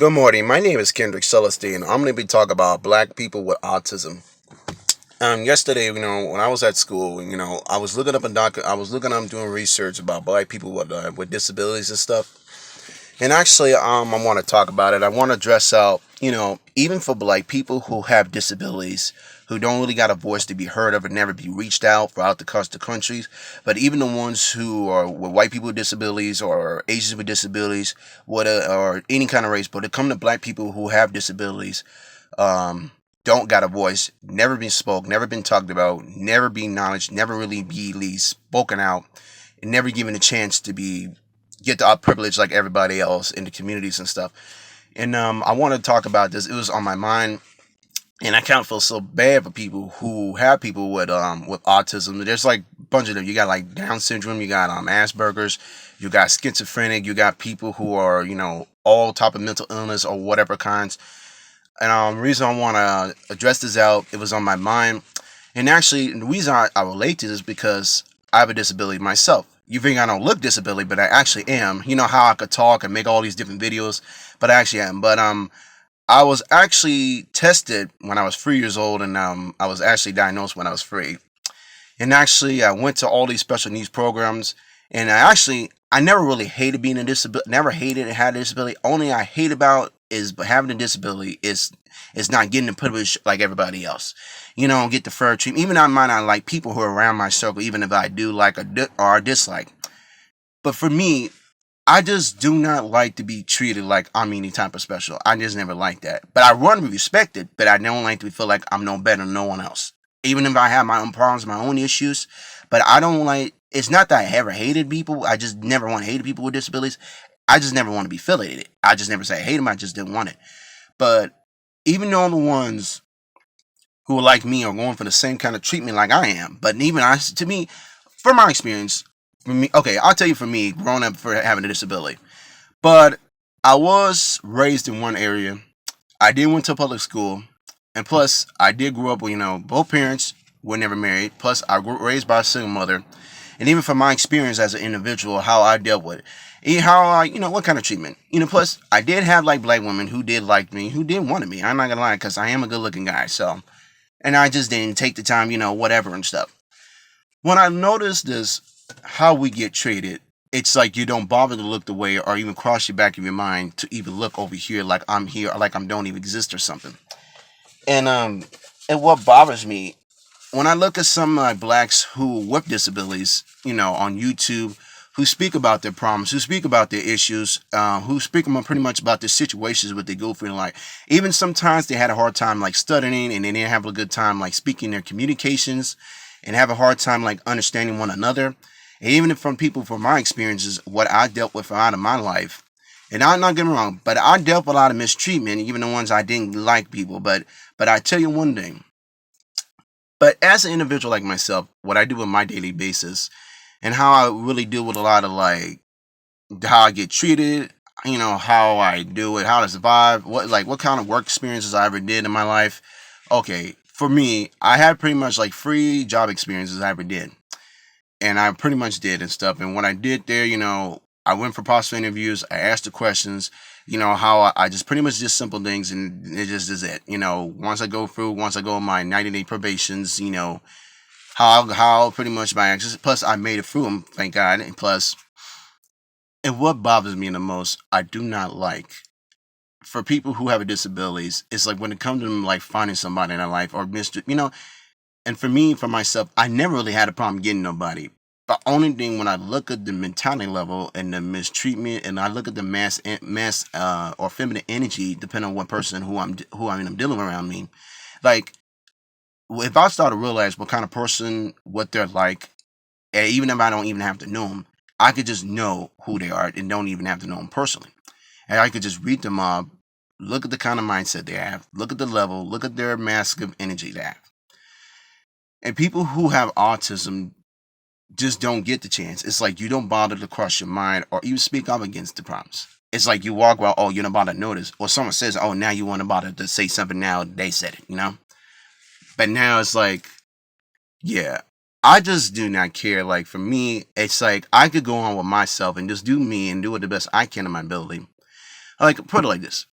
Good morning. My name is Kendrick Celestine. I'm going to be talking about black people with autism. Yesterday, when I was at school, I was looking up I was looking up doing research about black people with disabilities and stuff. And actually, I want to talk about it. I want to address out, even for like people who have disabilities, who don't really got a voice to be heard of and never be reached out throughout the countries, but even the ones who are with white people with disabilities or Asians with disabilities, or any kind of race, but it come to black people who have disabilities, um, don't got a voice, never been spoke, never been talked about, never be acknowledged, never really be spoken out, and never given a chance to be get the privilege like everybody else in the communities and stuff. And I want to talk about this. It was on my mind, and I kind of feel so bad for people who have people with autism. There's like a bunch of them. You got like Down syndrome, you got Asperger's, you got schizophrenic, you got people who are all type of mental illness or whatever kinds. And reason I want to address this out, it was on my mind. And actually, the reason I relate to this is because I have a disability myself. You think I don't look disability, but I actually am. You know how I could talk and make all these different videos, but I actually am. But I was actually tested when I was 3 years old, and I was actually diagnosed when I was 3. And actually, I went to all these special needs programs, and I never really hated being a disability. Never hated it, had a disability. Only I hate about is having a disability is not getting the privilege like everybody else. Get the fair treatment. Even I might not like people who are around my circle, even if I do like or dislike. But for me, I just do not like to be treated like I'm any type of special. I just never like that. But I want to be respected, but I don't like to feel like I'm no better than no one else. Even if I have my own problems, my own issues. But I don't like, it's not that I ever hated people. I just never want to hate people with disabilities. I just never want to be affiliated. I just never say I hate them. I just didn't want it. But even though the ones who are like me are going for the same kind of treatment like I am, but even to me, from my experience, for me, okay, I'll tell you for me, growing up for having a disability. But I was raised in one area. I did went to public school, and plus I did grow up with both parents were never married. Plus I grew raised by a single mother, and even from my experience as an individual, how I dealt with it, how I what kind of treatment. Plus I did have like black women who did like me, who did want me. I'm not gonna lie, because I am a good looking guy. So, and I just didn't take the time, whatever and stuff. When I noticed this, how we get treated, it's like you don't bother to look the way or even cross your back of your mind to even look over here like I'm here or like I don't even exist or something. And what bothers me when I look at some blacks who with disabilities, on YouTube, who speak about their problems, who speak about their issues, who speak pretty much about their situations, what they go through in life. Even sometimes they had a hard time like stuttering, and they didn't have a good time like speaking their communications, and have a hard time like understanding one another. And even from people from my experiences, what I dealt with out of my life. And I'm not getting me wrong, but I dealt with a lot of mistreatment, even the ones I didn't like people. But I tell you one thing. But as an individual like myself, what I do on my daily basis, and how I really deal with a lot of like how I get treated, how I do it, how to survive, what kind of work experiences I ever did in my life. Okay, for me, I had pretty much like 3 job experiences I ever did, and I pretty much did and stuff. And when I did there, I went for possible interviews. I asked the questions, how I just pretty much just simple things, and it just is it. Once I go on my 90-day probations, how pretty much my actions. Plus, I made it through them, thank God. And plus, and what bothers me the most, I do not like for people who have disabilities. It's like when it comes to them, like finding somebody in their life or and for me, for myself, I never really had a problem getting nobody. The only thing when I look at the mentality level and the mistreatment, and I look at the mass or feminine energy, depending on what person I'm dealing around me, like if I start to realize what kind of person, what they're like, and even if I don't even have to know them, I could just know who they are and don't even have to know them personally, and I could just read them up, look at the kind of mindset they have, look at the level, look at their masculine energy they have. And people who have autism just don't get the chance. It's like you don't bother to cross your mind or even speak up against the problems. It's like you walk around, oh, you're not about to notice. Or someone says, oh, now you want to bother to say something now they said it. But now it's like, yeah, I just do not care. Like for me, it's like I could go on with myself and just do me and do it the best I can in my ability. Like put it like this.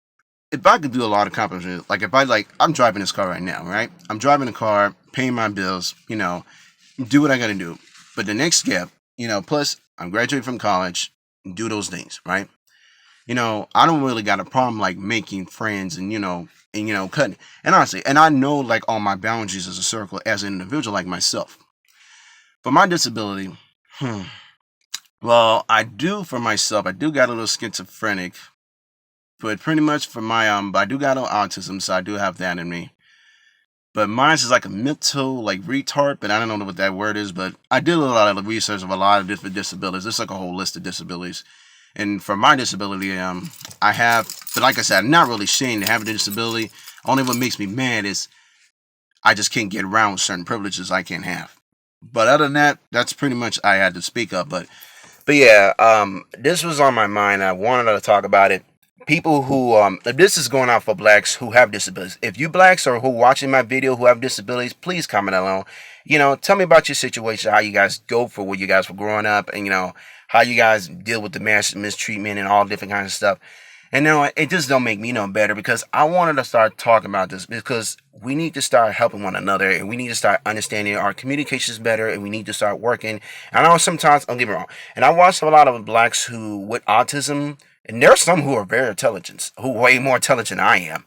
if I could do a lot of accomplishments, like if I like, I'm driving this car right now, right? I'm driving a car, paying my bills, do what I got to do. But the next step, plus I'm graduating from college, do those things, right? I don't really got a problem like making friends and cutting. And honestly, and I know like all my boundaries as a circle as an individual like myself. For my disability, hmm, well, I do for myself. I do got a little schizophrenic, but pretty much for my but I do got autism, so I do have that in me. But mine is like a mental like retard, but I don't know what that word is. But I did a lot of research of a lot of different disabilities. There's like a whole list of disabilities. And for my disability, I have, but like I said, I'm not really ashamed to have a disability. Only what makes me mad is I just can't get around with certain privileges I can't have. But other than that, that's pretty much I had to speak up. But yeah, this was on my mind. I wanted to talk about it. People who this is going out for blacks who have disabilities. If you blacks or who watching my video who have disabilities, please comment along. Tell me about your situation, how you guys go for where you guys were growing up, and how you guys deal with the mass mistreatment and all different kinds of stuff. And it just don't make me no better because I wanted to start talking about this because we need to start helping one another and we need to start understanding our communications better and we need to start working. And I know sometimes, don't get me wrong, and I watch a lot of blacks who with autism, and there's some who are very intelligent, who are way more intelligent than I am.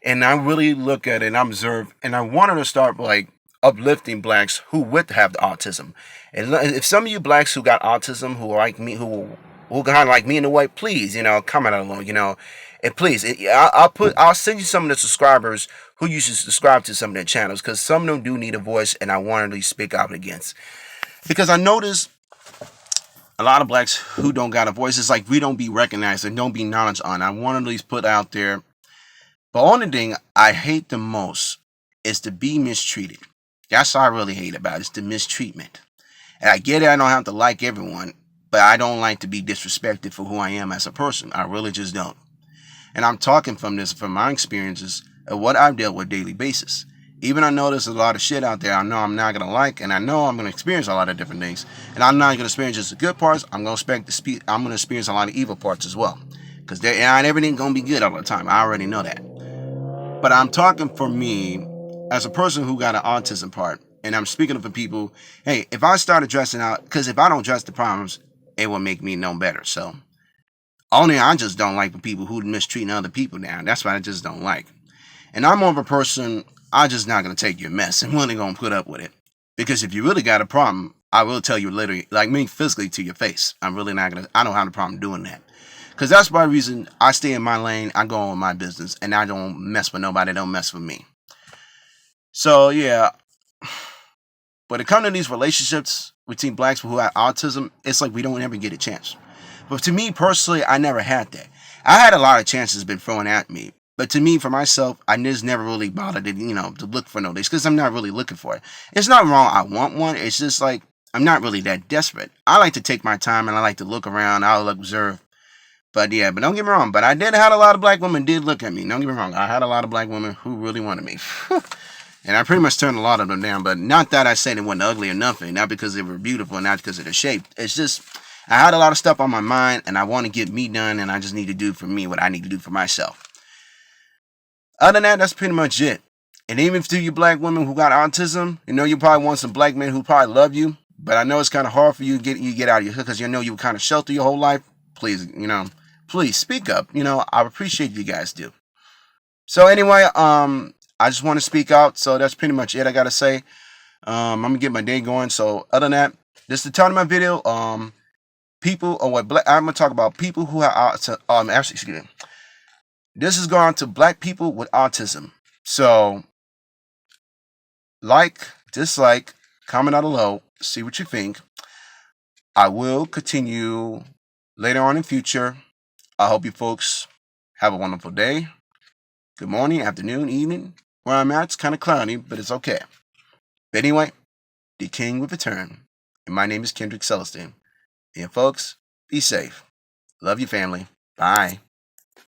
And I really look at it and observe, and I wanted to start like uplifting blacks who would have the autism. And if some of you blacks who got autism, who are like me, who kind of like me in the way, please, comment along, and please, I'll send you some of the subscribers who you should subscribe to some of their channels because some of them do need a voice, and I wanted to speak out against because I noticed a lot of blacks who don't got a voice. It's like we don't be recognized and don't be knowledge on. I want to at least put out there. The only thing I hate the most is to be mistreated. That's what I really hate about it, is the mistreatment. And I get it, I don't have to like everyone, but I don't like to be disrespected for who I am as a person. I really just don't. And I'm talking from my experiences of what I've dealt with daily basis. Even I know there's a lot of shit out there I know I'm not gonna like, and I know I'm gonna experience a lot of different things. And I'm not gonna experience just the good parts. I'm gonna experience a lot of evil parts as well, because not everything gonna be good all the time. I already know that. But I'm talking for me as a person who got an autism part, and I'm speaking for people. Hey, if I start addressing out, because if I don't address the problems, it will make me no better. So only I just don't like the people who mistreating other people now. That's what I just don't like. And I'm more of a person, I'm just not going to take your mess and really going to put up with it. Because if you really got a problem, I will tell you literally, like me physically to your face. I'm really not going to, I don't have a problem doing that. Because that's my reason I stay in my lane, I go on with my business, and I don't mess with nobody, don't mess with me. So yeah, when it comes to these relationships between blacks who have autism, it's like we don't ever get a chance. But to me personally, I never had that. I had a lot of chances been thrown at me. But to me, for myself, I just never really bothered to look for no dates because I'm not really looking for it. It's not wrong. I want one. It's just like I'm not really that desperate. I like to take my time and I like to look around. I'll observe. But yeah, but don't get me wrong. But I did have a lot of black women did look at me. Don't get me wrong. I had a lot of black women who really wanted me. And I pretty much turned a lot of them down. But not that I said they weren't ugly or nothing. Not because they were beautiful, not because of their shape. It's just I had a lot of stuff on my mind and I want to get me done. And I just need to do for me what I need to do for myself. Other than that, that's pretty much it. And even to you black women who got autism, you probably want some black men who probably love you. But I know it's kind of hard for you to get out of your hood because you were kind of sheltered your whole life. Please, please speak up. I appreciate you guys do. So anyway, I just want to speak out. So that's pretty much it I gotta say. I'm gonna get my day going. So other than that, this is the time of my video. People or what black I'm gonna talk about people who have actually excuse me. This is going to black people with autism. So like, dislike, comment down below, see what you think. I will continue later on in future. I hope you folks have a wonderful day. Good morning, afternoon, evening. Where I'm at, it's kind of cloudy, but it's okay. But anyway, the king with a turn. And my name is Kendrick Celestine. And folks, be safe. Love your family. Bye.